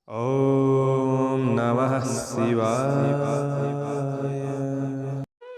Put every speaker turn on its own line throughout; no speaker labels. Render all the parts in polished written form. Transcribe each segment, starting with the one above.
ॐ नमः शिवाय।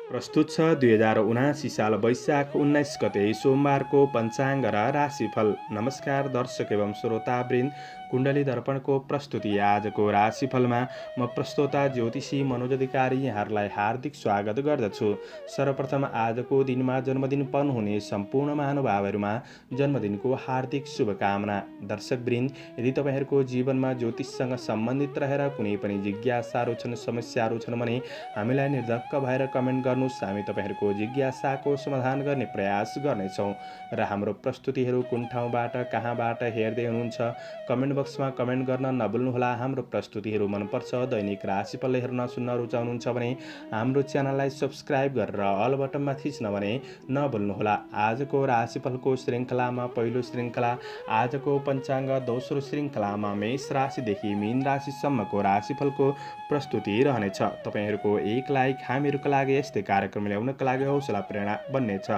प्रस्तुत छ 2079 साल वैशाख 19 गते सोमबारको पञ्चाङ्ग र राशिफल। नमस्कार दर्शक एवं श्रोतावृन्द, कुण्डली दर्पणको प्रस्तुति आजको राशिफलमा म प्रस्तोता ज्योतिषी मनोज अधिकारी यहाँहरूलाई हार्दिक स्वागत गर्दछु। सर्वप्रथम आजको दिनमा जन्मदिन पाउनु हुने सम्पूर्ण महानुभावहरूमा जन्मदिनको हार्दिक शुभकामना। दर्शकवृन्द, यदि तपाईँहरूको जीवनमा ज्योतिषसँग सम्बन्धित रहेर कुनै पनि जिज्ञासाहरू छन्, समस्याहरू छन् भने हामीलाई निर्धक्क भएर कमेन्ट गर्नुहोस्। हामी तपाईँहरूको जिज्ञासाको समाधान गर्ने प्रयास गर्नेछौँ र हाम्रो प्रस्तुतिहरू कुन ठाउँबाट कहाँबाट हेर्दै हुनुहुन्छ कमेन्ट बक्समा कमेन्ट गर्न नभुल्नुहोला। हाम्रो प्रस्तुतिहरू मनपर्छ, दैनिक राशिफल हेर्न सुन्न रुचाउनुहुन्छ भने हाम्रो च्यानललाई सब्स्क्राइब गरेर अल बटनमा थिच्न भने नभुल्नुहोला। आजको राशिफलको श्रृङ्खलामा पहिलो श्रृङ्खला, आजको पञ्चाङ्ग दोस्रो श्रृङ्खलामा मेष राशिदेखि मीन राशिसम्मको राशिफलको प्रस्तुति रहनेछ। तपाईँहरूको एक लाइक हामीहरूको लागि यस्तै कार्यक्रम ल्याउनका लागि हौसला प्रेरणा बन्नेछ।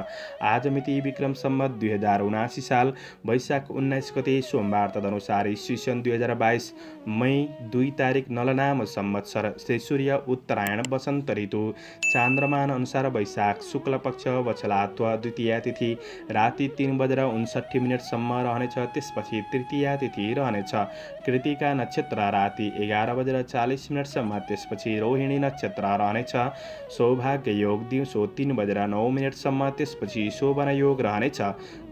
आज मिति विक्रम सम्वत 2079 साल वैशाख 19 गते सोमबार, तदनुसार ईस्वीसन् 2022 मई 2 तारिक नलनाम संवत्सर, श्री सूर्य उत्तरायण वसन्त ऋतु, चान्द्रमान अनुसार वैशाख शुक्ल पक्ष वछलात्व द्वितीया तिथि राति 3:59 रहनेछ। त्यसपछि तृतीया तिथि रहनेछ। कृतिका नक्षत्र राति 11:40 त्यसपछि रोहिणी नक्षत्र रहनेछ। सौभाग्य योग दिउँसो 3:09 त्यसपछि शोभन योग रहनेछ।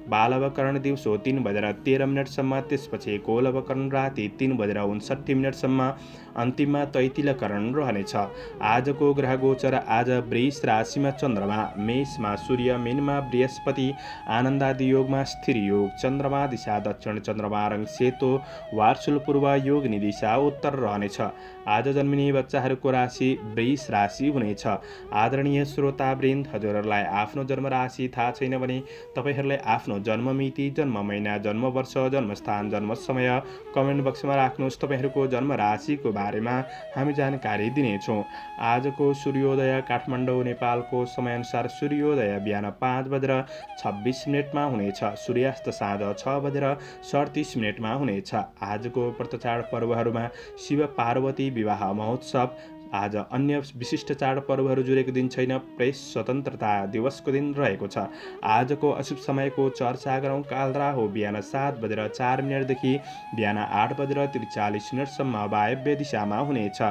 बालवकरण दिउँसो 3:13 त्यसपछि कोलवकरण राति 3:59 अन्तिममा तैतिलकरण रहनेछ। आजको ग्रह गोचर, आज वृष राशिमा चन्द्रमा, मेषमा सूर्य, मीनमा बृहस्पति, आनन्दादि योगमा स्थिर योग, चन्द्रमा दिशा दक्षिण, चन्द्रमा रङ सेतो, वार्षुल पूर्व, योगनी दिशा उत्तर रहनेछ। आज जन्मिने बच्चाहरूको राशि वृष राशि हुनेछ। आदरणीय श्रोतावृन्द, हजुरहरूलाई आफ्नो जन्म राशि थाहा छैन भने तपाईँहरूले आफ्नो जन्म मिति, जन्म महिना, जन्म वर्ष, जन्मस्थान, जन्म समय कमेन्ट बक्समा राख्नुहोस्। तपाईँहरूको जन्म राशिको बारेमा हामी जानकारी दिनेछौँ। आजको सूर्योदय काठमाडौँ नेपालको समयअनुसार सूर्योदय बिहान 5:26 हुनेछ। सूर्यास्त साँझ 6:37 हुनेछ। आजको व्रतचाड पर्वहरूमा शिव पार्वती विवाह महोत्सव। आज अन्य विशिष्ट चाड पर्वहरू जुरेको दिन छैन। प्रेस स्वतन्त्रता दिवसको दिन रहेको छ। आजको अशुभ समयको चर्चा गरौँ। कालराहु बिहान 7:04 देखि बिहान 8:43 वायव्य दिशामा हुनेछ।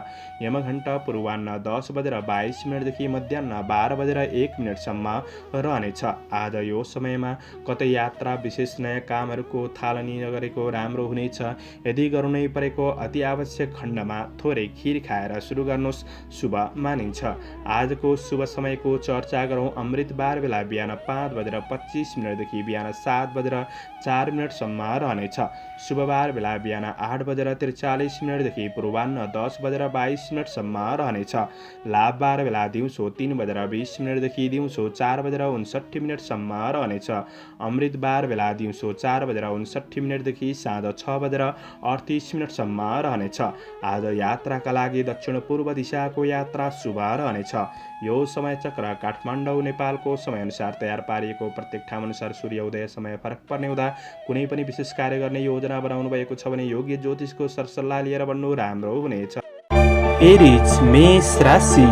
यमघण्ट पूर्वाह्न 10:22 देखि मध्याह्न 12:01 रहनेछ। आज यो समयमा कतै यात्रा, विशेष नयाँ कामहरूको थालनी नगरेको राम्रो हुनेछ। यदि गर्नै परेको अति आवश्यक खण्डमा थोरै खिर खाएर सुरु गर्नुहोस्, शुभ मानिन्छ। आजको शुभ समयको चर्चा गरौँ। अमृतबार बेला बिहान 5:25 देखि बिहान 7:04 रहनेछ। शुभबार बेला बिहान 8:43 देखि पूर्वाह्न 10:22 रहनेछ। लाभबार बेला दिउँसो 3:20 देखि दिउँसो 4:59 रहनेछ। अमृतबार बेला दिउँसो 4:59 देखि साँझ 6:38 रहनेछ। आज यात्राका लागि दक्षिण पूर्व दिशाको यात्रा शुभ रहनेछ। यो समय चक्र काठमाडौँ नेपालको समयअनुसार तयार पारिएको प्रत्येक ठाउँअनुसार सूर्योदय समय फरक पर्ने हुँदा कुनै पनि विशेष कार्य गर्ने योजना बनाउनु भएको छ भने योग्य ज्योतिषको सरसल्लाह लिएर बन्नु राम्रो हुनेछ। एरिज मेष राशि।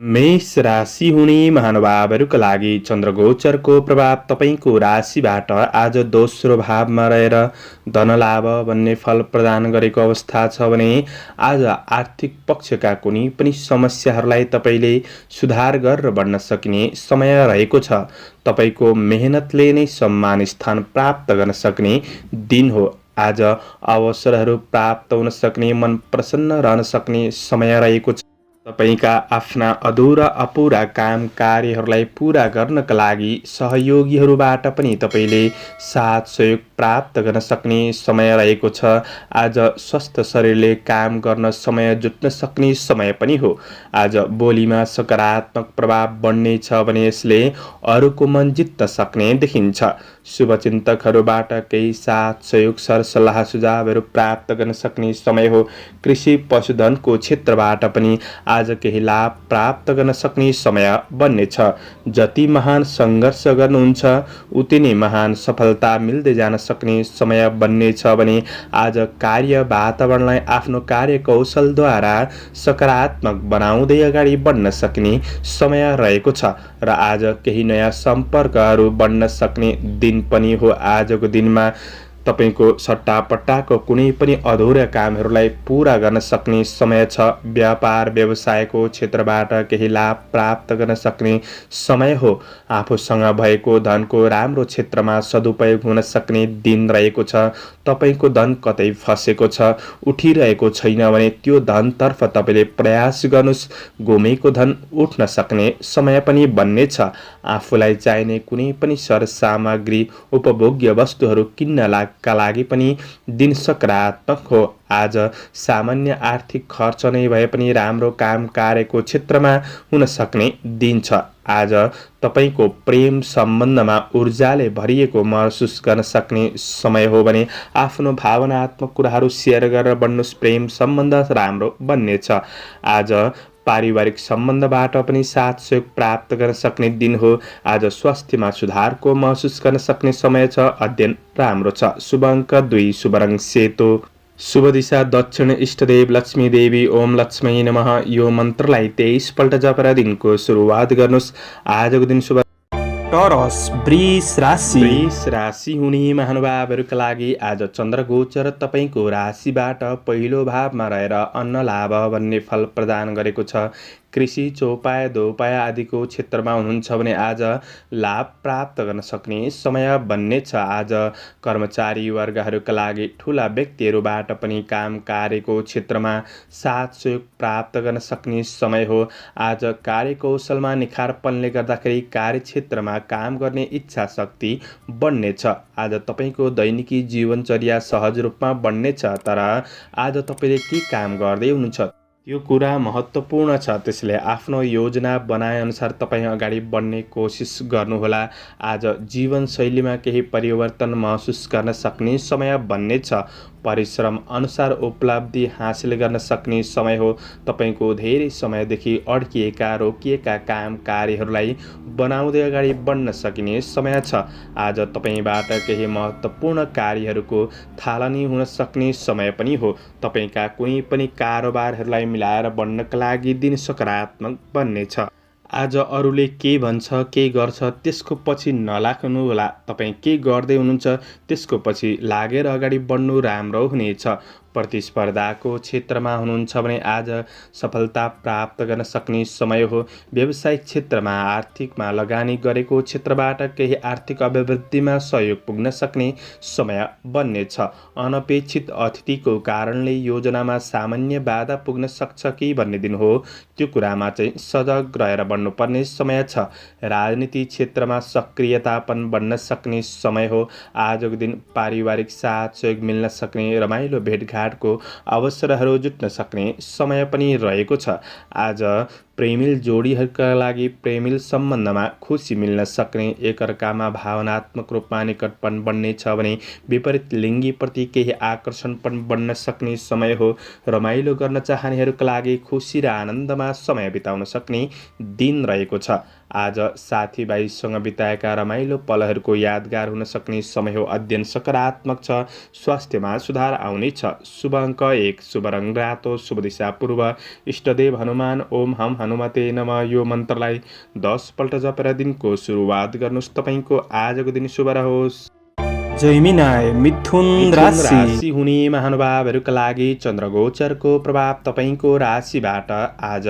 मेष राशि हुने महानुभावहरूका लागि चन्द्रगोचरको प्रभाव तपाईँको राशिबाट आज दोस्रो भावमा रहेर धनलाभ भन्ने फल प्रदान गरेको अवस्था छ भने आज आर्थिक पक्षका कुनै पनि समस्याहरूलाई तपाईँले सुधार गरेर बढ्न सकिने समय रहेको छ। तपाईँको मेहनतले नै सम्मान स्थान प्राप्त गर्न सक्ने दिन हो। आज अवसरहरू प्राप्त हुन सक्ने, मन प्रसन्न रहन सक्ने समय रहेको छ। तपाईँका आफ्ना अधुरा अपुरा काम कार्यहरूलाई पुरा गर्नका लागि सहयोगीहरूबाट पनि तपाईँले साथ सहयोग प्राप्त गर्न सक्ने समय रहेको छ। आज स्वस्थ शरीरले काम गर्न समय जुट्न सक्ने समय पनि हो। आज बोलीमा सकारात्मक प्रभाव बढ्नेछ भने यसले अरूको मन जित्न सक्ने देखिन्छ। शुभचिन्तकहरूबाट केही साथ सहयोग सरसल्लाह सुझावहरू प्राप्त गर्न सक्ने समय हो। कृषि पशुधनको क्षेत्रबाट पनि आज केही लाभ प्राप्त गर्न सक्ने समय बन्नेछ। जति महान सङ्घर्ष गर्नुहुन्छ उति नै महान सफलता मिल्दै जान सक्ने समय बन्नेछ भने आज कार्य वातावरणलाई आफ्नो कार्यकौशलद्वारा सकारात्मक बनाउँदै अगाडि बढ्न सक्ने समय रहेको छ र आज केही नयाँ सम्पर्कहरू बन्न सक्ने दिन पनि हो। आजको दिनमा तपाईको सट्टापट्टाको कुनै पनि अधुरा कामहरूलाई पूरा गर्न सक्ने समय छ। व्यापार व्यवसायको क्षेत्रबाट केही लाभ प्राप्त गर्न सक्ने समय हो। आफूसँग भएको धनको राम्रो क्षेत्रमा सदुपयोग हुन सक्ने दिन रहेको छ। तपाईको धन कतै फसेको छ, उठिरहेको छैन भने त्यो धनतर्फ तपाईँले प्रयास गर्नुहोस्। गुमेको धन उठ्न सक्ने समय पनि बन्नेछ। आफूलाई चाहिने कुनै पनि सरसामग्री उपभोग्य वस्तुहरू किन्न का लागि पनि दिन सकारात्मक हो। आज सामान्य आर्थिक खर्च नै भए पनि राम्रो काम कार्यको क्षेत्रमा हुन सक्ने दिन छ। आज तपाईको प्रेम सम्बन्धमा ऊर्जाले भरिएको महसुस गर्न सक्ने समय हो भने आफ्नो भावनात्मक कुराहरू सेयर गरेर बढ्नुहोस्। प्रेम सम्बन्ध राम्रो बन्नेछ। आज पारिवारिक सम्बन्धबाट पनि साथ सहयोग प्राप्त गर्न सक्ने दिन हो। आज स्वास्थ्यमा सुधारको महसुस गर्न सक्ने समय छ। अध्ययन राम्रो छ। शुभ अङ्क 2, शुभ रङ सेतो, शुभ दिशा दक्षिण, इष्टदेव लक्ष्मी देवी। ओम लक्ष्मी नमः यो मन्त्रलाई 23 पल्ट जपेर दिनको सुरुवात गर्नुहोस्। आजको दिन शुभ।
टोरस वृष
राशि हुने महानुभावहरूका लागि आज चन्द्रगोचर तपाईँको राशिबाट पहिलो भावमा रहेर अन्न लाभ भन्ने फल प्रदान गरेको छ। कृषि, चौपाया, दोपाया आदिको क्षेत्रमा हुनुहुन्छ भने आज लाभ प्राप्त गर्न सक्ने समय बन्नेछ। आज कर्मचारी वर्गहरूका लागि ठुला व्यक्तिहरूबाट पनि काम कार्यको क्षेत्रमा साथ सहयोग प्राप्त गर्न सक्ने समय हो। आज कार्यकौशलमा निखारपनले गर्दाखेरि कार्यक्षेत्रमा काम गर्ने इच्छा शक्ति बढ्नेछ। आज तपाईँको दैनिकी जीवनचर्या सहज रूपमा बढ्नेछ। तर आज तपाईँले के काम गर्दै हुनुहुन्छ यो कुरा महत्त्वपूर्ण छ। त्यसले आफ्नो योजना बनाएअनुसार तपाईँ अगाडि बढ्ने कोसिस गर्नुहोला। आज जीवनशैलीमा केही परिवर्तन महसुस गर्न सक्ने समय बन्नेछ। परिश्रम अनुसार उपलब्धि हासिल गर्न सक्ने समय हो। तपाईँको धेरै समयदेखि अड्किएका रोकिएका काम कार्यहरूलाई बनाउँदै अगाडि बढ्न सकिने समय छ। आज तपाईँबाट केही महत्त्वपूर्ण कार्यहरूको थालनी हुन सक्ने समय पनि हो। तपाईँका कुनै पनि कारोबारहरूलाई मिलाएर बढ्नका लागि दिन सकारात्मक बन्नेछ। आज अरूले के भन्छ के गर्छ त्यसको पछि नलाग्नुहोला। तपाईँ के गर्दै हुनुहुन्छ त्यसको पछि लागेर अगाडि बढ्नु राम्रो हुनेछ। प्रतिस्पर्धाको क्षेत्रमा हुनुहुन्छ भने आज सफलता प्राप्त गर्न सक्ने समय हो। व्यावसायिक क्षेत्रमा आर्थिकमा लगानी गरेको क्षेत्रबाट केही आर्थिक अभिवृद्धिमा सहयोग पुग्न सक्ने समय बन्नेछ। अनपेक्षित अतिथिको कारणले योजनामा सामान्य बाधा पुग्न सक्छ कि भन्ने दिन हो। त्यो कुरामा चाहिँ सजग रहेर बढ्नुपर्ने समय छ। राजनीति क्षेत्रमा सक्रियतापन बढ्न सक्ने समय हो। आजको दिन पारिवारिक साथ सहयोग मिल्न सक्ने रमाइलो भेटघाटको अवसरहरू जुट्न सक्ने समय पनि रहेको छ। आज प्रेमिल जोडीहरूका लागि प्रेमिल सम्बन्धमा खुसी मिल्न सक्ने, एकअर्कामा भावनात्मक रूपमा निकटपन बन्नेछ भने विपरीत लिङ्गीप्रति केही आकर्षण पनि बन्न सक्ने समय हो। रमाइलो गर्न चाहनेहरूका लागि खुसी र आनन्दमा समय बिताउन सक्ने दिन रहेको छ। आज साथीभाइसँग बिताएका रमाइलो पलहरूको यादगार हुन सक्ने समय हो। अध्ययन सकारात्मक छ। स्वास्थ्यमा सुधार आउनेछ। शुभ अङ्क 1, शुभ रङ रातो, शुभ दिशा पूर्व, इष्टदेव हनुमान। ओम हम हनुमते नमः यो मन्त्रलाई 10 पल्ट जपेर दिनको सुरुवात गर्नुहोस्। तपाईँको आजको दिन शुभ रहोस्।
जैमिनाय मिथुन
राशि हुने महानुभावहरूका लागि चन्द्रगोचरको प्रभाव तपाईँको राशिबाट आज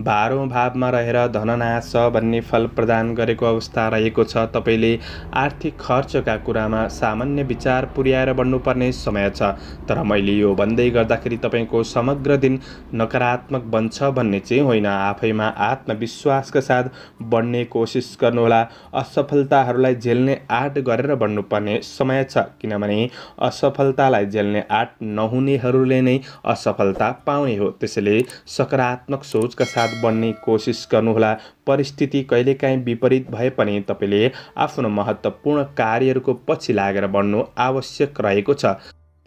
12औं भावमा रहेर धननाश भन्ने फल प्रदान गरेको अवस्था रहेको छ। तपाईँले आर्थिक खर्चका कुरामा सामान्य विचार पुर्याएर बढ्नुपर्ने समय छ। तर मैले यो भन्दै गर्दाखेरि तपाईँको समग्र दिन नकारात्मक बन्छ भन्ने चाहिँ होइन। आफैमा आत्मविश्वासका साथ बढ्ने कोसिस गर्नुहोला। असफलताहरूलाई झेल्ने आँट गरेर बढ्नुपर्ने समय छ, किनभने असफलतालाई झेल्ने आँट नहुनेहरूले नै असफलता पाउने हो। त्यसैले सकारात्मक सोचका साथ बढ्ने कोसिस गर्नुहोला। परिस्थिति कहिलेकाहीँ विपरीत भए पनि तपाईँले आफ्नो महत्त्वपूर्ण कार्यहरूको पछि लागेर बढ्नु आवश्यक रहेको छ।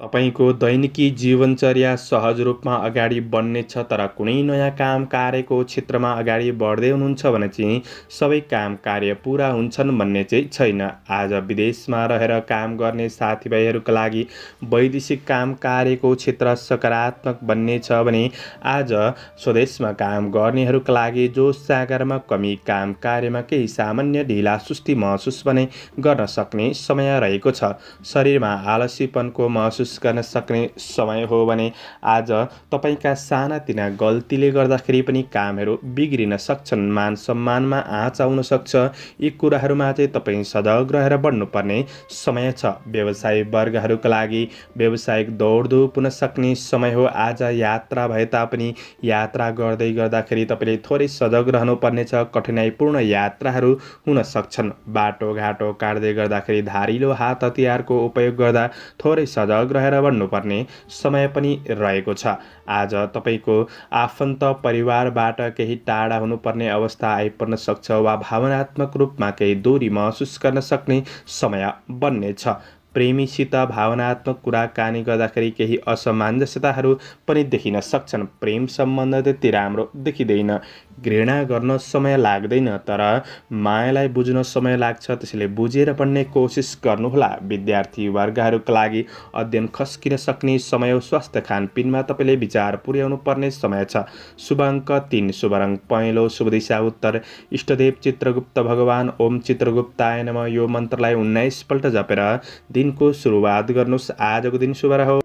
तपाईँको दैनिकी जीवनचर्या सहज रूपमा अगाडि बढ्नेछ, तर कुनै नयाँ काम कार्यको क्षेत्रमा अगाडि बढ्दै हुनुहुन्छ भने चाहिँ सबै काम कार्य पुरा हुन्छन् भन्ने चाहिँ छैन। आज विदेशमा रहेर काम गर्ने साथीभाइहरूका लागि वैदेशिक काम कार्यको क्षेत्र सकारात्मक बन्नेछ भने आज स्वदेशमा काम गर्नेहरूका लागि जोस जागरमा कमी, काम कार्यमा केही सामान्य ढिला सुस्ती महसुस भने गर्न सक्ने समय रहेको छ। शरीरमा आलस्यपनको महसुस गर्न सक्ने समय हो भने आज तपाईँका सानातिना गल्तीले गर्दाखेरि पनि कामहरू बिग्रिन सक्छन्, मान सम्मानमा आँच आउन सक्छ। यी कुराहरूमा चाहिँ तपाईँ सजग रहेर बढ्नुपर्ने समय छ। व्यवसायी वर्गहरूका लागि व्यावसायिक दौडधुप हुन सक्ने समय हो। आज यात्रा भए तापनि यात्रा गर्दै गर्दाखेरि तपाईँले थोरै सजग रहनुपर्नेछ। कठिनाइपूर्ण यात्राहरू हुन सक्छन्। बाटोघाटो काट्दै गर्दाखेरि धारिलो हात हतियारको उपयोग गर्दा थोरै सजग रहेर बढ्नुपर्ने समय पनि रहेको छ। आज तपाईँको आफन्त परिवारबाट केही टाढा हुनुपर्ने अवस्था आइपर्न सक्छ वा भावनात्मक रूपमा केही दूरी महसुस गर्न सक्ने समय बन्नेछ। प्रेमीसित भावनात्मक कुराकानी गर्दाखेरि केही असमञ्जसताहरू पनि देखिन सक्छन्। प्रेम सम्बन्ध त्यति राम्रो देखिँदैन। घृणा गर्न समय लाग्दैन, तर मायालाई बुझ्न समय लाग्छ। त्यसैले बुझेर पढ्ने कोसिस गर्नुहोला। विद्यार्थी वर्गहरूका लागि अध्ययन खस्किन सक्ने समय हो। स्वास्थ्य खानपिनमा तपाईँले विचार पुर्याउनु पर्ने समय छ। शुभ अङ्क 3, शुभ रङ पहेँलो, शुभ दिशा उत्तर, इष्टदेव चित्रगुप्त भगवान ओम चित्रगुप्ताय नमः यो मन्त्रलाई 19 पल्ट जपेर दिनको सुरुवात गर्नुहोस्। आजको दिन शुभ रहोस्।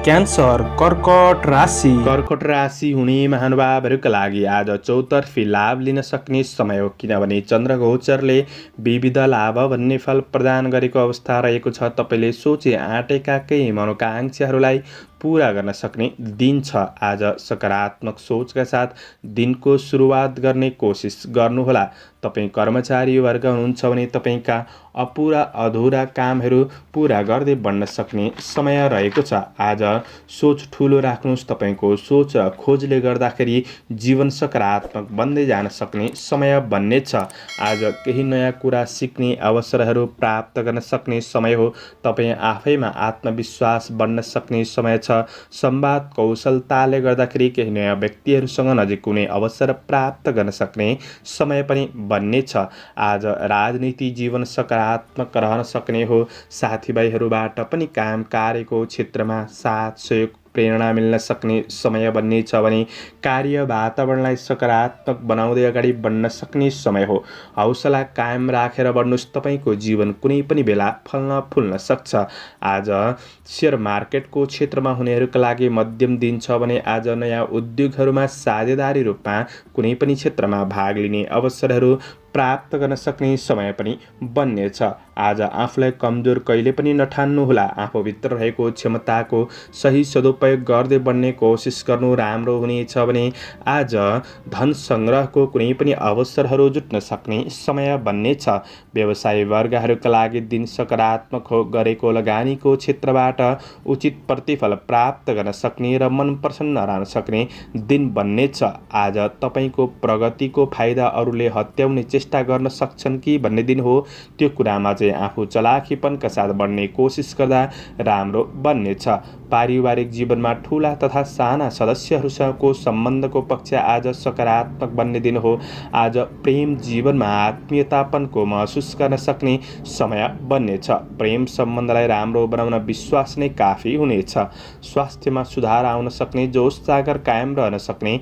क्यान्सर, कर्कट राशि।
कर्कट राशि हुने महानुभावहरूका लागि आज चौतर्फी लाभ लिन सक्ने समय हो, किनभने चन्द्र गोचरले विविध लाभ भन्ने फल प्रदान गरेको अवस्था रहेको छ। तपाईँले सोचे आँटेका केही मनोकाङ्क्षाहरूलाई पूरा गर्न सक्ने दिन छ। आज सकारात्मक सोचका साथ दिनको सुरुवात गर्ने कोसिस गर्नुहोला। तपाईँ कर्मचारी वर्ग हुनुहुन्छ भने तपाईँका अपुरा अधुरा कामहरू पुरा गर्दै बढ्न सक्ने समय रहेको छ। आज सोच ठुलो राख्नुहोस्। तपाईँको सोच खोजले गर्दाखेरि जीवन सकारात्मक बन्दै जान सक्ने समय बन्नेछ। आज केही नयाँ कुरा सिक्ने अवसरहरू प्राप्त गर्न सक्ने समय हो। तपाईँ आफैमा आत्मविश्वास बढ्न सक्ने समय छ। संवाद कौशलताले गर्दाखेरि केही नयाँ व्यक्तिहरूसँग नजिक हुने अवसर प्राप्त गर्न सक्ने समय पनि बन्नेछ। आज राजनीति जीवन सकारात्मक रहन सक्ने हो। साथीभाइहरूबाट पनि काम कार्यको क्षेत्रमा साथ सहयोग प्रेरणा मिल्न सक्ने समय बन्नेछ भने कार्य वातावरणलाई सकारात्मक बनाउँदै अगाडि बढ्न सक्ने समय हो। हौसला कायम राखेर बढ्नुहोस्। तपाईँको जीवन कुनै पनि बेला फल्न फुल्न सक्छ। आज सेयर मार्केटको क्षेत्रमा हुनेहरूका लागि मध्यम दिन छ भने आज नयाँ उद्योगहरूमा साझेदारी रूपमा कुनै पनि क्षेत्रमा भाग लिने अवसरहरू प्राप्त गर्न सक्ने समय पनि बन्नेछ। आज आफूलाई कमजोर कहिले पनि नठान्नुहोला। आफूभित्र रहेको क्षमताको सही सदुपयोग गर्दै बढ्ने कोसिस गर्नु राम्रो हुनेछ भने आज धन सङ्ग्रहको कुनै पनि अवसरहरू जुट्न सक्ने समय बन्नेछ। व्यवसायी वर्गहरूका लागि दिन सकारात्मक हो। गरेको लगानीको क्षेत्रबाट उचित प्रतिफल प्राप्त गर्न सक्ने र मन प्रसन्न रहन सक्ने दिन बन्नेछ। आज तपाईँको प्रगतिको फाइदा अरूले हत्याउने चेष्टा गर्न सक्छन् कि भन्ने दिन हो। त्यो कुरामा चाहिँ आफू चलाखीपनका साथ बढ्ने कोसिस गर्दा राम्रो बन्नेछ। पारिवारिक जीवनमा ठुला तथा साना सदस्यहरूसँगको सम्बन्धको पक्ष आज सकारात्मक बन्ने दिन हो। आज प्रेम जीवनमा आत्मीयतापनको महसुस गर्न सक्ने समय बन्नेछ। प्रेम सम्बन्धलाई राम्रो बनाउन विश्वास नै काफी हुनेछ। स्वास्थ्यमा सुधार आउन सक्ने, जोस जागर कायम रहन सक्ने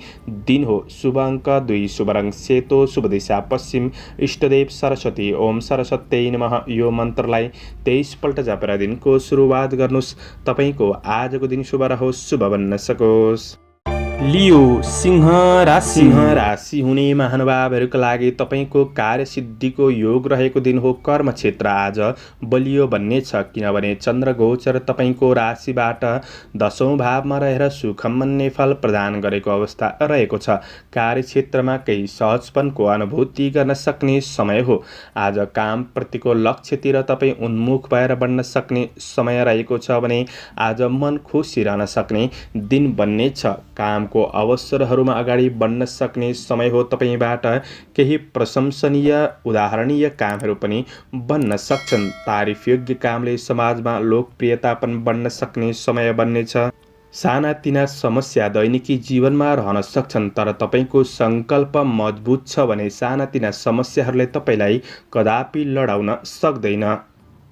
दिन हो। शुभ अङ्क 2, शुभ रङ सेतो, शुभ दिशा पश्चिम, इष्टदेव सरस्वती ओम सरस्वत्यै नमः यो मन्त्रलाई 23 पल्ट जपेर दिनको सुरुवात गर्नुहोस्। तपाईँको आजको दिन शुभ रहोस्, शुभ बन्न सकोस्।
लियो, सिंह राशि।
सिंह राशि हुने महानुभावहरूका लागि तपाईँको कार्यसिद्धिको योग रहेको दिन हो। कर्म क्षेत्र आज बलियो बन्नेछ, किनभने चन्द्र गोचर तपाईँको राशिबाट 10औं भावमा रहेर सुखम भन्ने फल प्रदान गरेको अवस्था रहेको छ। कार्यक्षेत्रमा केही सहजपनको अनुभूति गर्न सक्ने समय हो। आज कामप्रतिको लक्ष्यतिर तपाईँ उन्मुख भएर बढ्न सक्ने समय रहेको छ भने आज मन खुसी रहन सक्ने दिन बन्नेछ। काम कामको अवसरहरूमा अगाडि बढ्न सक्ने समय हो। तपाईँबाट केही प्रशंसनीय उदाहरणीय कामहरू पनि बन्न सक्छन्। तारिफयोग्य कामले समाजमा लोकप्रियता पनि बन्न सक्ने समय बन्नेछ। सानातिना समस्या दैनिकी जीवनमा रहन सक्छन्, तर तपाईँको सङ्कल्प मजबुत छ भने सानातिना समस्याहरूले तपाईँलाई कदापि लडाउन सक्दैन।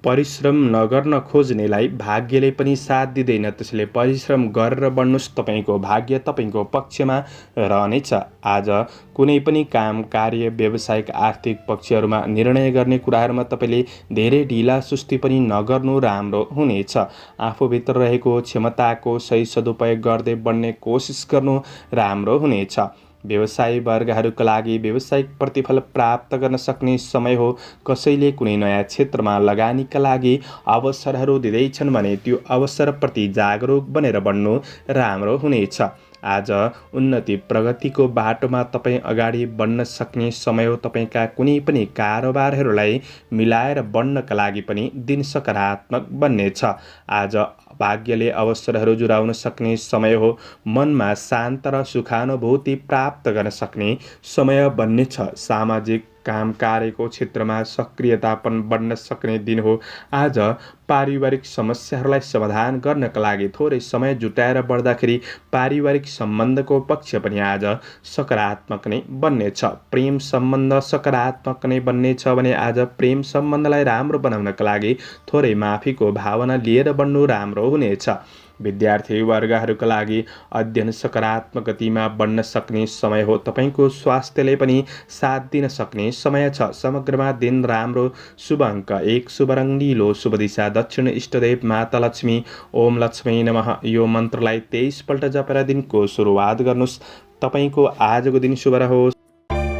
परिश्रम नगर्न खोज्नेलाई भाग्यले पनि साथ दिँदैन, त्यसैले परिश्रम गरेर बढ्नुहोस्। तपाईँको भाग्य तपाईँको पक्षमा रहनेछ। आज कुनै पनि काम, कार्य, व्यावसायिक, आर्थिक पक्षहरूमा निर्णय गर्ने कुराहरूमा तपाईँले धेरै ढिला सुस्ती पनि नगर्नु राम्रो हुनेछ। आफूभित्र रहेको क्षमताको सही सदुपयोग गर्दै बढ्ने कोसिस गर्नु राम्रो हुनेछ। व्यवसायी वर्गहरूका लागि व्यावसायिक प्रतिफल प्राप्त गर्न सक्ने समय हो। कसैले कुनै नयाँ क्षेत्रमा लगानीका लागि अवसरहरू दिँदैछन् भने त्यो अवसरप्रति जागरुक बनेर बढ्नु राम्रो हुनेछ। आज उन्नति प्रगतिको बाटोमा तपाईँ अगाडि बढ्न सक्ने समय हो। तपाईँका कुनै पनि कारोबारहरूलाई मिलाएर बढ्नका लागि पनि दिन सकारात्मक बन्नेछ। आज भाग्यले अवसरहरू जुराउन सक्ने समय हो। मनमा शान्त र सुखानुभूति प्राप्त गर्न सक्ने समय बन्नेछ। सामाजिक काम कार्यको क्षेत्रमा सक्रियता पनि बढ्न सक्ने दिन हो। आज पारिवारिक समस्याहरूलाई समाधान गर्नका लागि थोरै समय जुटाएर बढ्दाखेरि पारिवारिक सम्बन्धको पक्ष पनि आज सकारात्मक नै बन्नेछ। प्रेम सम्बन्ध सकारात्मक नै बन्नेछ भने आज प्रेम सम्बन्धलाई राम्रो बनाउनका लागि थोरै माफीको भावना लिएर बढ्नु राम्रो हुनेछ। विद्यार्थी वर्गहरूका लागि अध्ययन सकारात्मक गतिमा बढ्न सक्ने समय हो। तपाईँको स्वास्थ्यले पनि साथ दिन सक्ने समय छ। समग्रमा दिन राम्रो। शुभ अङ्क 1, शुभ रङ नीलो, शुभ दिशा दक्षिण, इष्टदेव माता लक्ष्मी। ओम लक्ष्मी नमः। यो मन्त्रलाई 23 पल्ट जपेर दिनको सुरुवात गर्नुहोस्। तपाईँको आजको दिन शुभ रहोस्।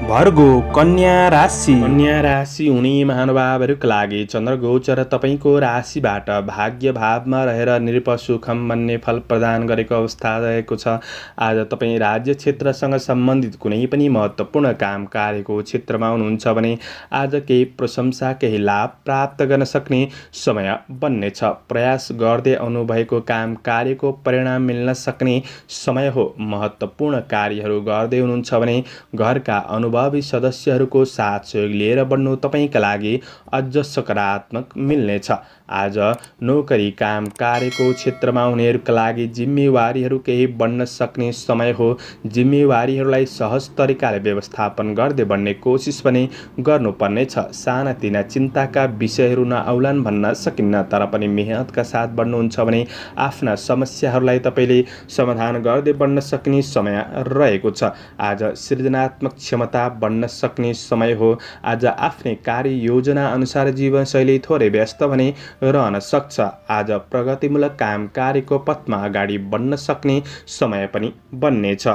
भर्गो कन्या राशि।
कन्या राशि हुने महानुभावहरूका लागि चन्द्रगोचर तपाईँको राशिबाट भाग्य भावमा रहेर निरपसुखम भन्ने फल प्रदान गरेको अवस्था रहेको छ। आज तपाईँ राज्य क्षेत्रसँग सम्बन्धित कुनै पनि महत्त्वपूर्ण काम कार्यको क्षेत्रमा हुनुहुन्छ भने आज केही प्रशंसा, केही लाभ प्राप्त गर्न सक्ने समय बन्नेछ। प्रयास गर्दै आउनुभएको काम कार्यको परिणाम मिल्न सक्ने समय हो। महत्त्वपूर्ण कार्यहरू गर्दै हुनुहुन्छ भने घरका अनुभवी सदस्यहरूको साथ सहयोग लिएर बढ्नु तपाईँका लागि अझ सकारात्मक मिल्नेछ। आज नोकरी काम कार्यको क्षेत्रमा हुनेहरूका लागि जिम्मेवारीहरू केही बढ्न सक्ने समय हो। जिम्मेवारीहरूलाई सहज तरिकाले व्यवस्थापन गर्दै बढ्ने कोसिस पनि गर्नुपर्नेछ। सानातिना चिन्ताका विषयहरू नआउलान् भन्न सकिन्न, तर पनि मेहनतका साथ बढ्नुहुन्छ भने आफ्ना समस्याहरूलाई तपाईँले समाधान गर्दै बढ्न सक्ने समय रहेको छ। आज सृजनात्मक क्षमता बढ्न सक्ने समय हो। आज आफ्नै कार्य योजना अनुसार जीवनशैली थोरै व्यस्त भने रहन सक्छ। आज प्रगतिमूलक काम कार्यको पथमा अगाडि बढ्न सक्ने समय पनि बन्नेछ।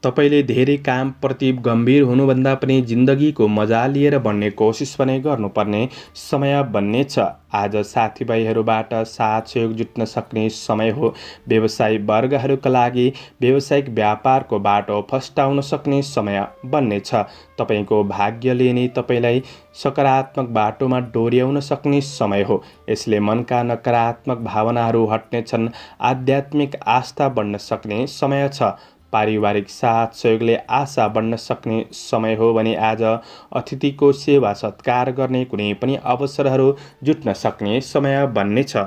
तपाईँले धेरै कामप्रति गम्भीर हुनुभन्दा पनि जिन्दगीको मजा लिएर बढ्ने कोसिस पनि गर्नुपर्ने समय बन्नेछ। आज साथीभाइहरूबाट साथ सहयोग जुट्न सक्ने समय हो। व्यवसायी वर्गहरूका लागि व्यावसायिक व्यापारको बाटो फस्टाउन सक्ने समय बन्नेछ। तपाईँको भाग्यले नै तपाईँलाई सकारात्मक बाटोमा डोर्याउन सक्ने समय हो। यसले मनका नकारात्मक भावनाहरू हट्नेछन्। आध्यात्मिक आस्था बढ्न सक्ने समय छ। पारिवारिक साथ सहयोगले आशा बढ्न सक्ने समय हो भने आज अतिथिको सेवा सत्कार गर्ने कुनै पनि अवसरहरू जुट्न सक्ने समय बन्नेछ।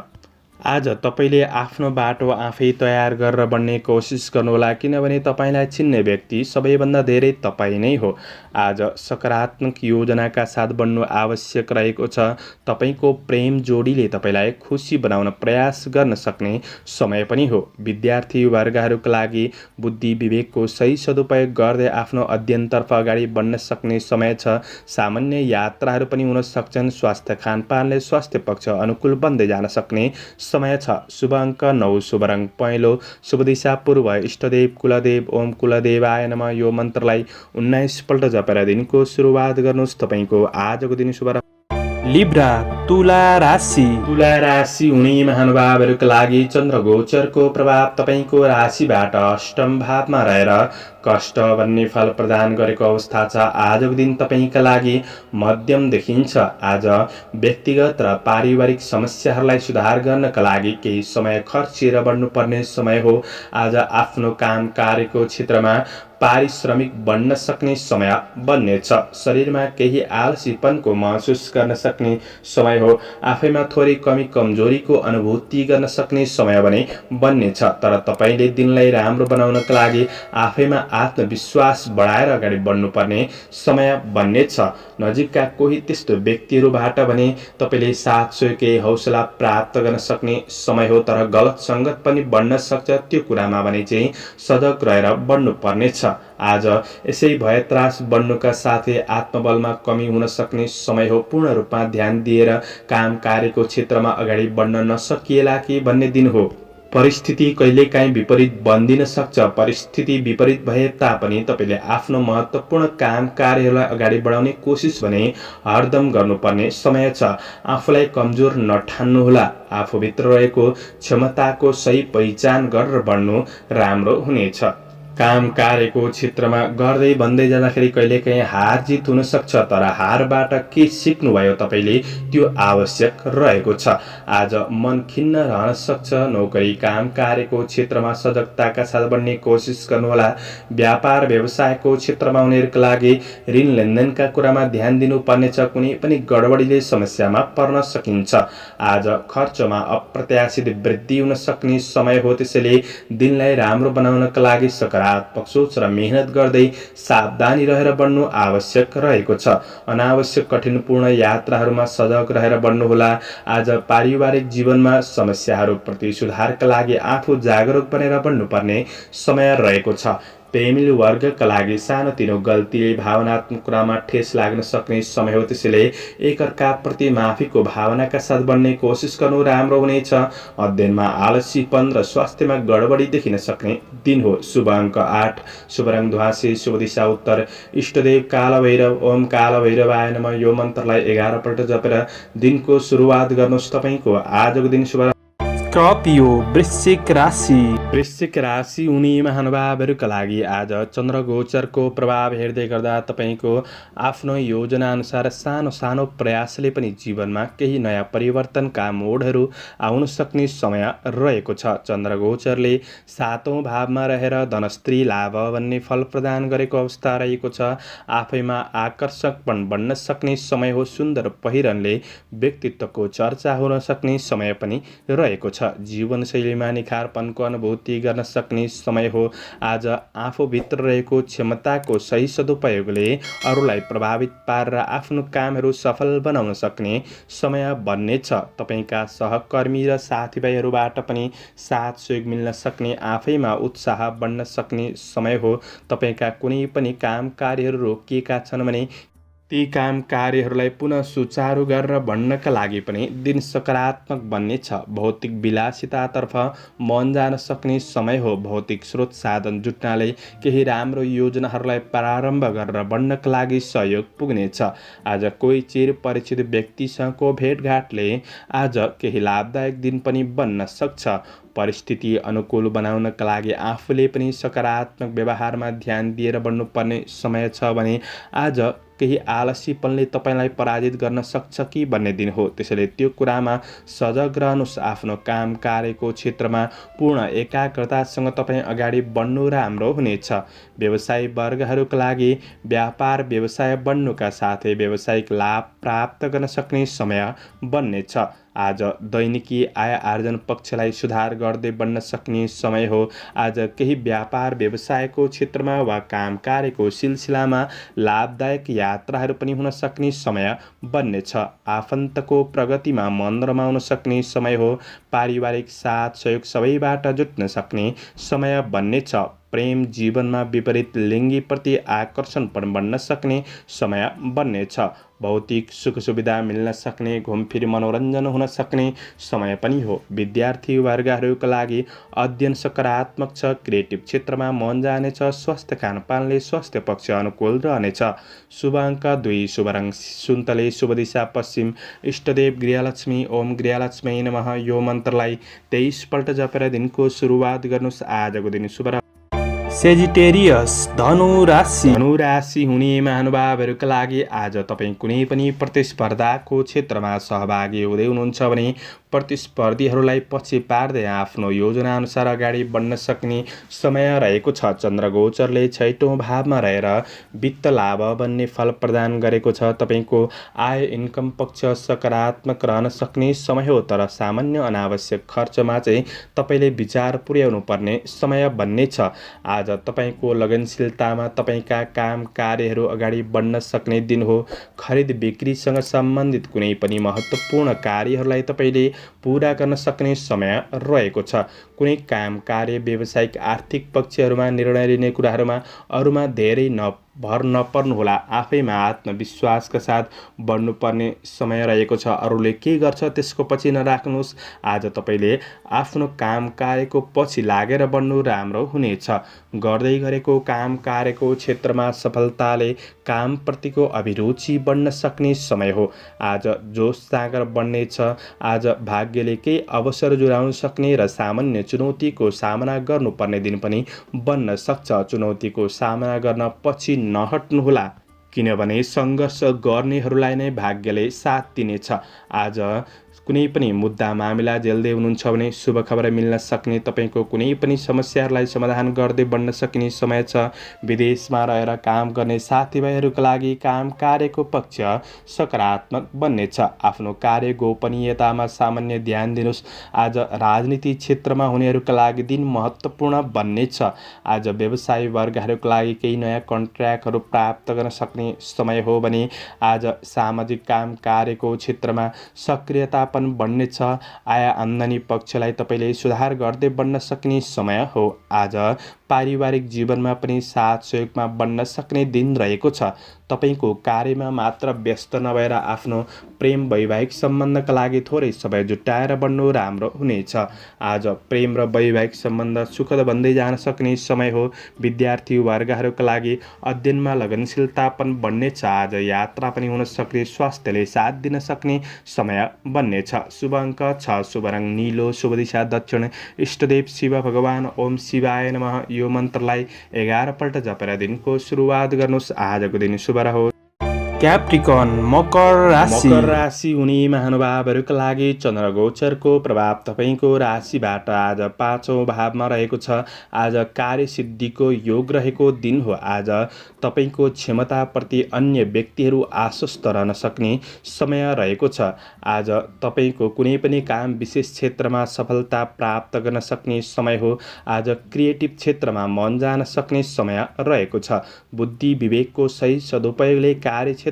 आज तपाईँले आफ्नो बाटो आफै तयार गरेर बढ्ने कोसिस गर्नुहोला, किनभने तपाईँलाई चिन्ने व्यक्ति सबैभन्दा धेरै तपाईँ नै हो। आज सकारात्मक योजनाका साथ बढ्नु आवश्यक रहेको छ। तपाईँको प्रेम जोडीले तपाईँलाई खुसी बनाउन प्रयास गर्न सक्ने समय पनि हो। विद्यार्थी वर्गहरूका लागि बुद्धि विवेकको सही सदुपयोग गर्दै आफ्नो अध्ययनतर्फ अगाडि बढ्न सक्ने समय छ। सामान्य यात्राहरू पनि हुन सक्छन्। स्वास्थ्य खानपानले स्वास्थ्य पक्ष अनुकूल बन्दै जान सक्ने समय छ। शुभ अङ्क 9, शुभ रङ पहेँलो, शुभ दिशा पूर्व, इष्टदेव कुलदेव। ओम कुलदेवाय नमः। यो मन्त्रलाई 19 पल्ट जपेर दिनको सुरुवात गर्नुहोस्। तपाईँको आजको दिन शुभ रहोस्।
लिब्रा तुला राशि
तुला राशि हुने महानुभावहरूका लागि चन्द्रगोचरको प्रभाव तपाईँको राशिबाट अष्टम भावमा रहेर कष्ट भन्ने फल प्रदान गरेको अवस्था छ। आजको दिन तपाईँका लागि मध्यम देखिन्छ। आज व्यक्तिगत र पारिवारिक समस्याहरूलाई सुधार गर्नका लागि केही समय खर्चेर बढ्नुपर्ने समय हो। आज आफ्नो काम कार्यको क्षेत्रमा पारिश्रमिक बढ्न सक्ने समय बन्नेछ। शरीरमा केही आलसीपनको महसुस गर्न सक्ने समय हो। आफैमा थोरै कमी कमजोरीको अनुभूति गर्न सक्ने समय भने बन्नेछ। तर तपाईँले दिनलाई राम्रो बनाउनका लागि आफैमा आत्मविश्वास बढाएर अगाडि बढ्नुपर्ने समय बन्नेछ। नजिकका कोही त्यस्तो व्यक्तिहरूबाट भने तपाईँले साथ सोके हौसला प्राप्त गर्न सक्ने समय हो। तर गलत सङ्गत पनि बढ्न सक्छ। त्यो कुरामा भने चाहिँ सजग रहेर बढ्नुपर्नेछ। आज यसै भए त्रास बढ्नुका साथै आत्मबलमा कमी हुन सक्ने समय हो। पूर्ण रूपमा ध्यान दिएर काम कार्यको क्षेत्रमा अगाडि बढ्न नसकिएला कि भन्ने दिन हो। परिस्थिति कहिलेकाहीँ विपरीत बन्दिन सक्छ। परिस्थिति विपरीत भए तापनि तपाईँले आफ्नो महत्त्वपूर्ण काम कार्यहरूलाई अगाडि बढाउने कोसिस भने हरदम गर्नुपर्ने समय छ। आफूलाई कमजोर नठान्नुहोला। आफूभित्र रहेको क्षमताको सही पहिचान गरेर बढ्नु राम्रो हुनेछ। काम कार्यको क्षेत्रमा गर्दै भन्दै जाँदाखेरि कहिलेकाहीँ हार जित हुन सक्छ। तर हारबाट के सिक्नुभयो तपाईँले त्यो आवश्यक रहेको छ। आज मन खिन्न रहन सक्छ। नोकरी काम कार्यको क्षेत्रमा सजगताका साथ बढ्ने कोसिस गर्नुहोला। व्यापार व्यवसायको क्षेत्रमा उनीहरूका लागि ऋण लेनदेनका कुरामा ध्यान दिनुपर्नेछ। कुनै पनि गडबडीले समस्यामा पर्न सकिन्छ। आज खर्चमा अप्रत्याशित वृद्धि हुन सक्ने समय हो। त्यसैले दिनलाई राम्रो बनाउनका लागि सकारात्मक सोच र मेहनत गर्दै सावधानी रहेर बढ्नु आवश्यक रहेको छ। अनावश्यक कठिनपूर्ण यात्राहरूमा सजग रहेर बढ्नुहोला। आज पारिवारिक जीवनमा समस्याहरूप्रति सुधारका लागि आफू जागरुक बनेर बढ्नुपर्ने समय रहेको छ। प्रेमिल वर्गका लागि सानोतिनो गल्तीले भावनात्मक कुरामा ठेस लाग्न सक्ने समय हो। त्यसैले एकअर्काप्रति माफीको भावनाका साथ बढ्ने कोसिस गर्नु राम्रो हुनेछ। अध्ययनमा आलस्यपन र स्वास्थ्यमा गडबडी देखिन सक्ने दिन हो। शुभ अङ्क 8, शुभ रङ ध्वाँसे, शुभ दिशा उत्तर, इष्टदेव कालभैरव। ओम कालभैरवाय नमः यो मन्त्रलाई 11 पल्ट जपेर दिनको सुरुवात गर्नुहोस्। तपाईँको आजको दिन शुभ।
स्कर्पियो वृश्चिक राशि
वृश्चिक राशि हुने महानुभावहरूका लागि आज चन्द्रगोचरको प्रभाव हेर्दै गर्दा तपाईँको आफ्नो योजना अनुसार सानो सानो प्रयासले पनि जीवनमा केही नयाँ परिवर्तनका मोडहरू आउन सक्ने समय रहेको छ। चन्द्रगोचरले 7औं भावमा रहेर धनस्त्री लाभ भन्ने फल प्रदान गरेको अवस्था रहेको छ। आफैमा आकर्षकपन बढ्न सक्ने समय हो। सुन्दर पहिरनले व्यक्तित्वको चर्चा हुन सक्ने समय पनि रहेको छ। जीवनशैलीमा निखारपनको अनुभूति गर्न सक्ने समय हो। आज आफूभित्र रहेको क्षमताको सही सदुपयोगले अरूलाई प्रभावित पारेर आफ्नो कामहरू सफल बनाउन सक्ने समय बन्नेछ। तपाईँका सहकर्मी र साथीभाइहरूबाट पनि साथ सहयोग मिल्न सक्ने, आफैमा उत्साह बढ्न सक्ने समय हो। तपाईँका कुनै पनि काम कार्यहरू रोकिएका छन् भने ती काम कार्यहरूलाई पुनः सुचारू गरेर बढ्नका लागि पनि दिन सकारात्मक बन्नेछ। भौतिक विलासितातर्फ मन जान सक्ने समय हो। भौतिक स्रोत साधन जुट्नाले केही राम्रो योजनाहरूलाई प्रारम्भ गरेर बढ्नका लागि सहयोग पुग्नेछ। आज कोही चिर परिचित व्यक्तिसँगको भेटघाटले आज केही लाभदायक दिन पनि बन्न सक्छ। परिस्थिति अनुकूल बनाउनका लागि आफूले पनि सकारात्मक व्यवहारमा ध्यान दिएर बढ्नुपर्ने समय छ भने आज केही आलस्यपनले तपाईँलाई पराजित गर्न सक्छ कि भन्ने दिन हो। त्यसैले त्यो कुरामा सजग रहनुहोस्। आफ्नो काम कार्यको क्षेत्रमा पूर्ण एकाग्रतासँग तपाईँ अगाडि बढ्नु राम्रो हुनेछ। व्यवसायी वर्गहरूका लागि व्यापार व्यवसाय बढ्नुका साथै व्यावसायिक लाभ प्राप्त गर्न सक्ने समय बन्नेछ। आज दैनिकी आय आर्जन पक्षलाई सुधार गर्दै बढ्न सक्ने समय हो। आज केही व्यापार व्यवसायको क्षेत्रमा वा काम कार्यको सिलसिलामा लाभदायक यात्राहरू पनि हुन सक्ने समय बन्नेछ। आफन्तको प्रगतिमा मन रमाउन सक्ने समय हो। पारिवारिक साथ सहयोग सबैबाट जुट्न सक्ने समय बन्नेछ। प्रेम जीवनमा विपरीत लिङ्गीप्रति आकर्षण पनि बढ्न सक्ने समय बन्नेछ। भौतिक सुख सुविधा मिल्न सक्ने, घुमफिर मनोरञ्जन हुन सक्ने समय पनि हो। विद्यार्थी वर्गहरूका लागि अध्ययन सकारात्मक छ। क्रिएटिभ क्षेत्रमा मन जानेछ। स्वस्थ खानपानले स्वास्थ्य पक्ष अनुकूल रहनेछ। शुभ अङ्क 2, शुभ रङ सुन्तले, शुभ दिशा पश्चिम, इष्टदेव गृहलक्ष्मी। ओम गृहलक्ष्मी नमः यो मन्त्रलाई 23 पल्ट जपेर दिनको सुरुवात गर्नुहोस्। आजको दिन शुभ।
सेजिटेरियस धनु राशि।
धनु राशि हुने महानुभावहरूका लागि आज तपाईँ कुनै पनि प्रतिस्पर्धाको क्षेत्रमा सहभागी हुँदै हुनुहुन्छ भने प्रतिस्पर्धीहरूलाई पछि पार्दै आफ्नो योजनाअनुसार अगाडि बढ्न सक्ने समय रहेको छ। चन्द्रगोचरले 6औँ भावमा रहेर वित्त लाभ बन्ने फल प्रदान गरेको छ। तपाईँको आय इन्कम पक्ष सकारात्मक रहन सक्ने समय हो, तर सामान्य अनावश्यक खर्चमा चाहिँ तपाईँले विचार पुर्याउनु पर्ने समय बन्ने छ। आज तपाईँको लगनशीलतामा तपाईँका काम कार्यहरू अगाडि बढ्न सक्ने दिन हो। खरिद बिक्रीसँग सम्बन्धित कुनै पनि महत्त्वपूर्ण कार्यहरूलाई तपाईँले पूरा गर्न सक्ने समय रहेको छ। कुनै काम कार्य व्यावसायिक आर्थिक पक्षहरूमा निर्णय लिने कुराहरूमा अरूमा धेरै भर नपर्नुहोला। आफैमा आत्मविश्वासका साथ बढ्नुपर्ने समय रहेको छ। अरूले के गर्छ त्यसको पछि नराख्नुहोस्। आज तपाईँले आफ्नो काम कार्यको पछि लागेर बढ्नु राम्रो हुनेछ। गर्दै गरेको काम कार्यको क्षेत्रमा सफलताले कामप्रतिको अभिरुचि बढ्न सक्ने समय हो। आज जोस जाँगर बढ्नेछ। आज भाग्यले केही अवसर जुराउन सक्ने र सामान्य चुनौतीको सामना गर्नुपर्ने दिन पनि बन्न सक्छ। चुनौतीको सामना गर्न पछि नहट्नुहोला, किनभने सङ्घर्ष गर्नेहरूलाई नै भाग्यले साथ दिनेछ। आज कुनै पनि मुद्दा मामिला झेल्दै हुनुहुन्छ भने शुभ खबर मिल्न सक्ने, तपाईँको कुनै पनि समस्याहरूलाई समाधान गर्दै बढ्न सकिने समय छ। विदेशमा रहेर काम गर्ने साथीभाइहरूका लागि काम कार्यको पक्ष सकारात्मक बन्नेछ। आफ्नो कार्य गोपनीयतामा सामान्य ध्यान दिनुहोस्। आज राजनीति क्षेत्रमा हुनेहरूका लागि दिन महत्त्वपूर्ण बन्नेछ। आज व्यवसाय वर्गहरूका लागि केही नयाँ कन्ट्र्याक्टहरू प्राप्त गर्न सक्ने समय हो भने आज सामाजिक काम कार्यको क्षेत्रमा सक्रियता पनि बढ्नेछ। आय आम्दानी पक्षलाई तपाईँले सुधार गर्दै बढ्न सक्ने समय हो। आज पारिवारिक जीवनमा पनि साथ सहयोगमा बढ्न सक्ने दिन रहेको छ। तपाईँको कार्यमा मात्र व्यस्त नभएर आफ्नो प्रेम वैवाहिक सम्बन्धका लागि थोरै समय जुटाएर बढ्नु राम्रो हुनेछ। आज प्रेम र वैवाहिक सम्बन्ध सुखद बन्दै जान सक्ने समय हो। विद्यार्थी वर्गहरूका लागि अध्ययनमा लगनशीलता पनि बढ्नेछ। आज यात्रा पनि हुन सक्ने, स्वास्थ्यले साथ दिन सक्ने समय बन्नेछ। शुभ अङ्क 6, शुभ रङ नीलो, शुभ दिशा दक्षिण, इष्टदेव शिव भगवान। ओम शिवाय नमः यो मन्त्रलाई 11 पल्ट जपेर दिनको सुरुवात गर्नुहोस्। आजको दिन शुभ रहोस्।
क्याप्रिकन मकर राशि।
मकर राशि हुने महानुभावहरूका लागि चन्द्रगोचरको प्रभाव तपाईँको राशिबाट आज 5औँ भावमा रहेको छ। आज कार्यसिद्धिको योग रहेको दिन हो। आज तपाईँको क्षमताप्रति अन्य व्यक्तिहरू आश्वस्त रहन सक्ने समय रहेको छ। आज तपाईँको कुनै पनि काम विशेष क्षेत्रमा सफलता प्राप्त गर्न सक्ने समय हो। आज क्रिएटिभ क्षेत्रमा मन जान सक्ने समय रहेको छ। बुद्धि विवेकको सही सदुपयोगले कार्य क्षेत्रमा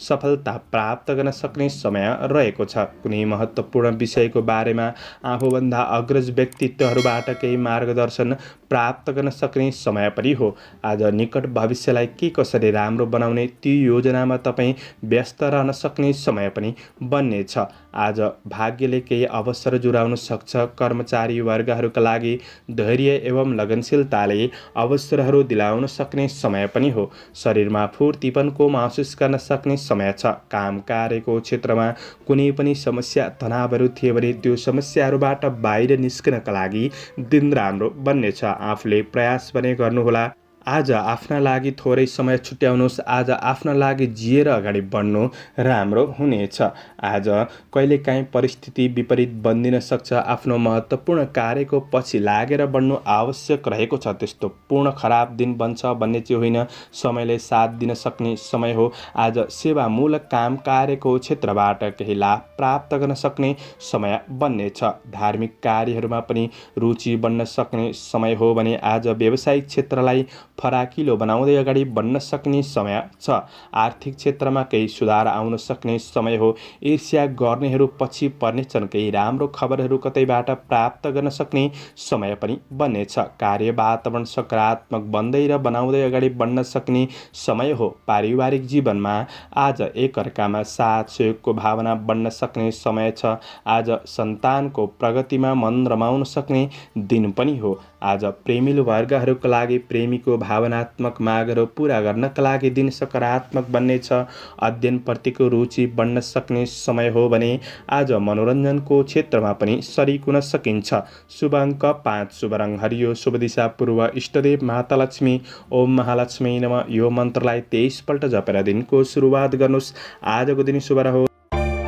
सफलता प्राप्त गर्न सक्ने समय रहेको छ। कुनै महत्त्वपूर्ण विषयको बारेमा आफूभन्दा अग्रज व्यक्तित्वहरूबाट केही मार्गदर्शन प्राप्त गर्न सक्ने समय पनि हो। आज निकट भविष्यलाई के कसरी राम्रो बनाउने त्यो योजनामा तपाईँ व्यस्त रहन सक्ने समय पनि बन्नेछ। आज भाग्यले केही अवसर जुराउन सक्छ। कर्मचारी वर्गहरूका लागि धैर्य एवं लगनशीलताले अवसरहरू दिलाउन सक्ने समय पनि हो। शरीरमा फुर्तीपनको महसुस गर्न सक्ने समय छ। काम कार्यको क्षेत्रमा कुनै पनि समस्या तनावहरू थिए भने त्यो समस्याहरूबाट बाहिर निस्कनका लागि दिन राम्रो बन्नेछ। आफूले प्रयास पनि गर्नुहोला। आज आफ्ना लागि थोरै समय छुट्याउनुहोस्। आज आफ्ना लागि जिएर अगाडि बढ्नु राम्रो हुनेछ। आज कहिलेकाहीँ परिस्थिति विपरीत बन्दिन सक्छ। आफ्नो महत्त्वपूर्ण कार्यको पछि लागेर बढ्नु आवश्यक रहेको छ। त्यस्तो पूर्ण खराब दिन बन्छ भन्ने चाहिँ होइन। समयले साथ दिन सक्ने समय हो। आज सेवामूलक काम कार्यको क्षेत्रबाट केही लाभ प्राप्त गर्न सक्ने समय बन्नेछ। धार्मिक कार्यहरूमा पनि रुचि बढ्न सक्ने समय हो भने आज व्यावसायिक क्षेत्रलाई फराकिलो बनाउँदै अगाडि बढ्न सक्ने समय छ। आर्थिक क्षेत्रमा केही सुधार आउन सक्ने समय हो। ईर्ष्या गर्नेहरू पछि पर्नेछन्। केही राम्रो खबरहरू कतैबाट प्राप्त गर्न सक्ने समय पनि बन्नेछ। कार्य वातावरण सकारात्मक बन्दै र बनाउँदै अगाडि बढ्न सक्ने समय हो। पारिवारिक जीवनमा आज एकअर्कामा साथ सहयोगको भावना बढ्न सक्ने समय छ। आज सन्तानको प्रगतिमा मन रमाउन सक्ने दिन पनि हो। आज प्रेमिलो वर्गहरूका लागि प्रेमीको भावनात्मक मागहरू पूरा गर्नका लागि दिन सकारात्मक बन्नेछ। अध्ययनप्रतिको रुचि बढ्न सक्ने समय हो भने आज मनोरञ्जनको क्षेत्रमा पनि सरिक हुन सकिन्छ। शुभ अङ्क 5, शुभ रङ हरियो, शुभ दिशा पूर्व, इष्टदेव माता लक्ष्मी, ओम महालक्ष्मी नमः यो मन्त्रलाई 23 पल्ट जपेर दिनको सुरुवात गर्नुहोस्। आजको दिन शुभ रहोस्।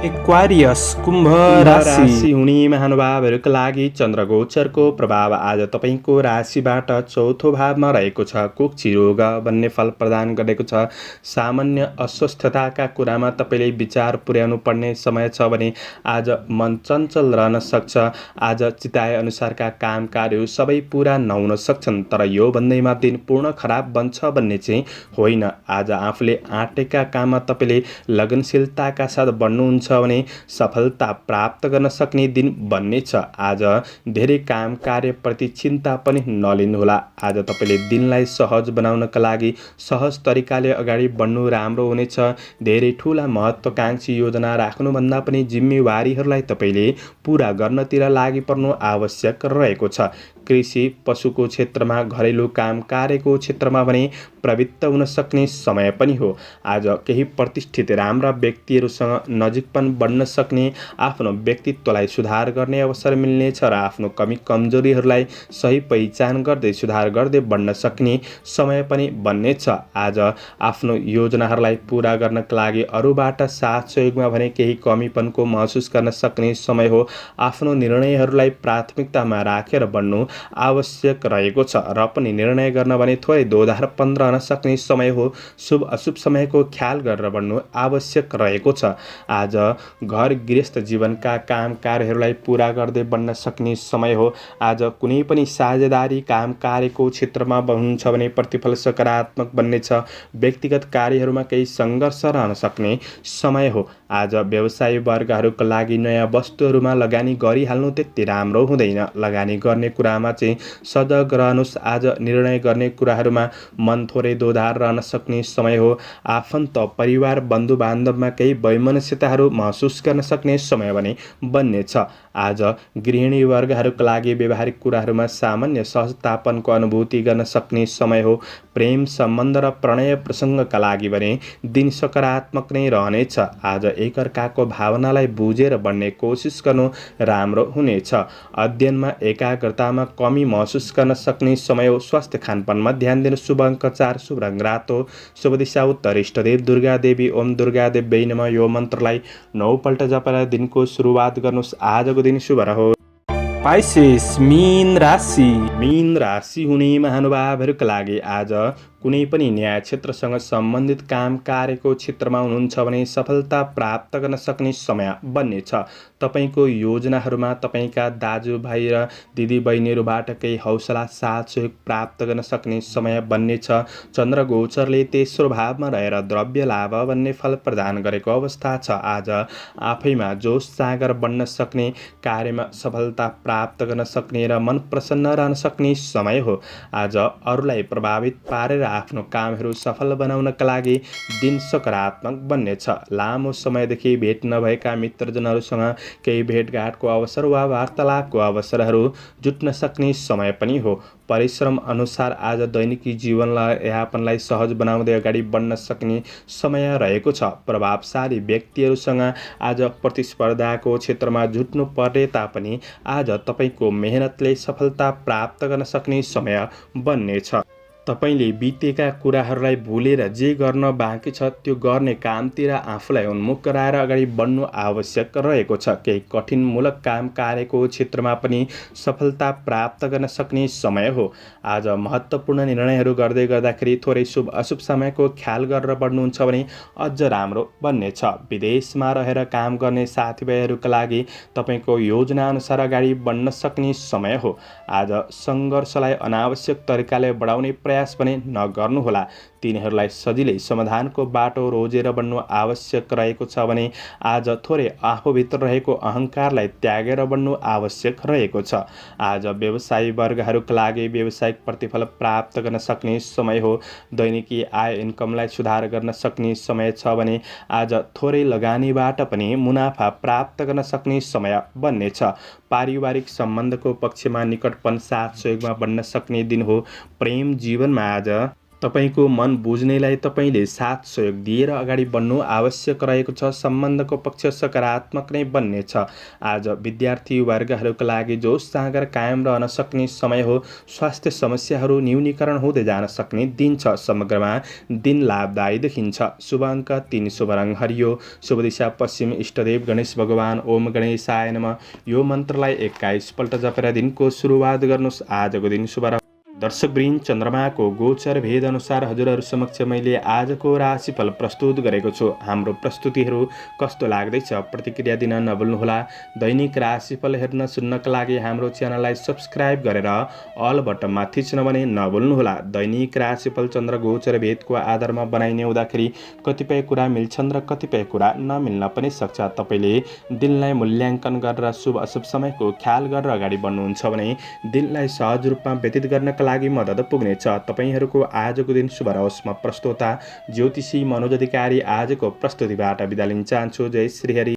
एक्वारियस कुम्भ
राशि
राशि
हुने महानुभावहरूका लागि चन्द्रगोचरको प्रभाव आज तपाईँको राशिबाट चौथो भावमा रहेको छ। कुक्षी रोग भन्ने फल प्रदान गरेको छ। सामान्य अस्वस्थताका कुरामा तपाईँले विचार पुर्याउनु पर्ने समय छ भने आज मन चञ्चल रहन सक्छ। आज चिताए अनुसारका काम कार्यहरू सबै पुरा नहुन सक्छन्, तर यो भन्दैमा दिन पूर्ण खराब बन्छ भन्ने चाहिँ होइन। आज आफूले आँटेका काममा तपाईँले लगनशीलताका साथ बढ्नुहुन्छ भने सफलता प्राप्त गर्न सक्ने दिन बन्नेछ। आज धेरै काम कार्यप्रति चिन्ता पनि नलिनुहोला। आज तपाईँले दिनलाई सहज बनाउनका लागि सहज तरिकाले अगाडि बढ्नु राम्रो हुनेछ। धेरै ठुला महत्त्वकाङ्क्षी योजना राख्नुभन्दा पनि जिम्मेवारीहरूलाई तपाईँले पुरा गर्नतिर लागि पर्नु आवश्यक रहेको छ। कृषि पशुको क्षेत्रमा, घरेलु काम कार्यको क्षेत्रमा भने प्रवृत्त हुन सक्ने समय पनि हो। आज केही प्रतिष्ठित राम्रा व्यक्तिहरूसँग नजिकपन बढ्न सक्ने, आफ्नो व्यक्तित्वलाई सुधार गर्ने अवसर मिल्नेछ र आफ्नो कमी कमजोरीहरूलाई सही पहिचान गर्दै सुधार गर्दै बढ्न सक्ने समय पनि बन्नेछ। आज आफ्नो योजनाहरूलाई पुरा गर्नका लागि अरूबाट साथ सहयोगमा भने केही कमीपनको महसुस गर्न सक्ने समय हो। आफ्नो निर्णयहरूलाई प्राथमिकतामा राखेर बढ्नु आवश्यक रहेको छ र पनि निर्णय गर्न भने थोरै दोधारपन रहन सक्ने समय हो। शुभ अशुभ समयको ख्याल गरेर बढ्नु आवश्यक रहेको छ। आज घर गृहस्थ जीवनका काम कार्यहरूलाई पुरा गर्दै बढ्न सक्ने समय हो। आज कुनै पनि साझेदारी काम कार्यको क्षेत्रमा हुनुहुन्छ भने प्रतिफल सकारात्मक बन्नेछ। व्यक्तिगत कार्यहरूमा केही सङ्घर्ष रहन सक्ने समय हो। आज व्यवसायी वर्गहरूका लागि नयाँ वस्तुहरूमा लगानी गरिहाल्नु त्यति राम्रो हुँदैन। लगानी गर्ने कुरामा चाहिँ सजग रहनुहोस्। आज निर्णय गर्ने कुराहरूमा मन थोरै दोधार रहन सक्ने समय हो। आफन्त परिवार बन्धु बान्धवमा केही वैमनस्यताहरू महसुस गर्न सक्ने समय भने बन्नेछ। आज गृहिणी वर्गहरूका लागि व्यवहारिक कुराहरूमा सामान्य सहजतापनको अनुभूति गर्न सक्ने समय हो। प्रेम सम्बन्ध र प्रणय प्रसङ्गका लागि भने दिन सकारात्मक नै रहनेछ। आज एकअर्काको भावनालाई बुझेर बढ्ने कोसिस गर्नु राम्रो हुनेछ। अध्ययनमा एकाग्रतामा कमी महसुस गर्न सक्ने समय हो। स्वास्थ्य खानपानमा ध्यान दिनु। शुभ अङ्क 4, शुभ रङ रातो, शुभ दिशा उत्तर, इष्टदेव दुर्गा देवी, ओम दुर्गा देवी नमः यो मन्त्रलाई 9 पल्ट जपेर दिनको सुरुवात गर्नुहोस्। आजको दिन शुभ रहोस्।
पाइसेस मीन राशि
मीन राशि हुने महानुभावहरूका लागि आज कुनै पनि न्याय क्षेत्रसँग सम्बन्धित काम कार्यको क्षेत्रमा हुनुहुन्छ भने सफलता प्राप्त गर्न सक्ने समय बन्नेछ। तपाईँको योजनाहरूमा तपाईँका दाजुभाइ र दिदीबहिनीहरूबाट केही हौसला साथ सहयोग प्राप्त गर्न सक्ने समय बन्नेछ। चन्द्रगोचरले तेस्रो भावमा रहेर द्रव्य लाभ भन्ने फल प्रदान गरेको अवस्था छ। आज आफैमा जोस जाँगर बढ्न सक्ने, कार्यमा सफलता प्राप्त गर्न सक्ने र मन प्रसन्न रहन सक्ने समय हो। आज अरूलाई प्रभावित पारेर आफ्नो कामहरू सफल बनाउनका लागि दिन सकारात्मक बन्नेछ। लामो समयदेखि भेट नभएका मित्रजनहरूसँग केही भेटघाटको अवसर वा वार्तालापको अवसरहरू जुट्न सक्ने समय पनि हो। परिश्रम अनुसार आज दैनिकी जीवनलाई यापनलाई सहज बनाउँदै अगाडि बढ्न सक्ने समय रहेको छ। प्रभावशाली व्यक्तिहरूसँग आज प्रतिस्पर्धाको क्षेत्रमा जुट्नु पर्ने तापनि आज तपाईँको मेहनतले सफलता प्राप्त गर्न सक्ने समय बन्नेछ। तपाईँले बितेका कुराहरूलाई भुलेर जे गर्न बाँकी छ त्यो गर्ने कामतिर आफूलाई उन्मुख गराएर अगाडि बढ्नु आवश्यक रहेको छ। केही कठिनमूलक काम कार्यको क्षेत्रमा पनि सफलता प्राप्त गर्न सक्ने समय हो। आज महत्त्वपूर्ण निर्णयहरू गर्दै गर्दाखेरि थोरै शुभ अशुभ समयको ख्याल गरेर बढ्नुहुन्छ भने अझ राम्रो बन्नेछ। विदेशमा रहेर काम गर्ने साथीभाइहरूका लागि तपाईँको योजनाअनुसार अगाडि बढ्न सक्ने समय हो। आज सङ्घर्षलाई अनावश्यक तरिकाले बढाउने प्रयास पनि नगर्नुहोला। तिनीहरूलाई सजिलै समाधानको बाटो रोजेर बढ्नु आवश्यक रहेको छ भने आज थोरै आफूभित्र रहेको अहङ्कारलाई त्यागेर बढ्नु आवश्यक रहेको छ। आज व्यवसायी वर्गहरूका लागि व्यावसायिक प्रतिफल प्राप्त गर्न सक्ने समय हो। दैनिकी आय इन्कमलाई सुधार गर्न सक्ने समय छ भने आज थोरै लगानीबाट पनि मुनाफा प्राप्त गर्न सक्ने समय बन्नेछ। पारिवारिक सम्बन्धको पक्षमा निकटपन साथ सहयोगमा बढ्न सक्ने दिन हो। प्रेम जीवनमा आज तपाईँको मन बुझ्नेलाई तपाईँले साथ सहयोग दिएर अगाडि बढ्नु आवश्यक रहेको छ। सम्बन्धको पक्ष सकारात्मक नै बन्नेछ। आज विद्यार्थी वर्गहरूका लागि जोस जाँगर कायम रहन सक्ने समय हो। स्वास्थ्य समस्याहरू न्यूनीकरण हुँदै जान सक्ने दिन छ। समग्रमा दिन लाभदायी देखिन्छ। शुभ अङ्क 3, शुभ रङ हरियो, शुभ दिशा पश्चिम, इष्टदेव गणेश भगवान। ओम गणेशाय नमः। यो मन्त्रलाई 21 पल्ट जपेर दिनको सुरुवात गर्नुहोस्। आजको दिन शुभ। दर्शकवृन्द, चन्द्रमाको गोचर भेद अनुसार हजुरहरू समक्ष मैले आजको राशिफल प्रस्तुत गरेको छु। हाम्रो प्रस्तुतिहरू कस्तो लाग्दैछ प्रतिक्रिया दिन नभुल्नुहोला। दैनिक राशिफल हेर्न सुन्नका लागि हाम्रो च्यानललाई सब्स्क्राइब गरेर अल बटनमा थिच्न भने नभुल्नुहोला। दैनिक राशिफल चन्द्र गोचर भेदको आधारमा बनाइने हुँदाखेरि कतिपय कुरा मिल्छन् र कतिपय कुरा नमिल्न पनि सक्छ। तपाईँले दिनलाई मूल्याङ्कन गरेर शुभ अशुभ समयको ख्याल गरेर अगाडि बढ्नुहुन्छ भने दिनलाई सहज रूपमा व्यतीत गर्नका लागि मद्दत पुग्नेछ। तपाईहरूको आजको दिन शुभ रहोस्। म प्रस्तोता ज्योतिषी मनोज अधिकारी आजको प्रस्तुतिबाट बिदा लिन चाहन्छु। जय श्री हरि।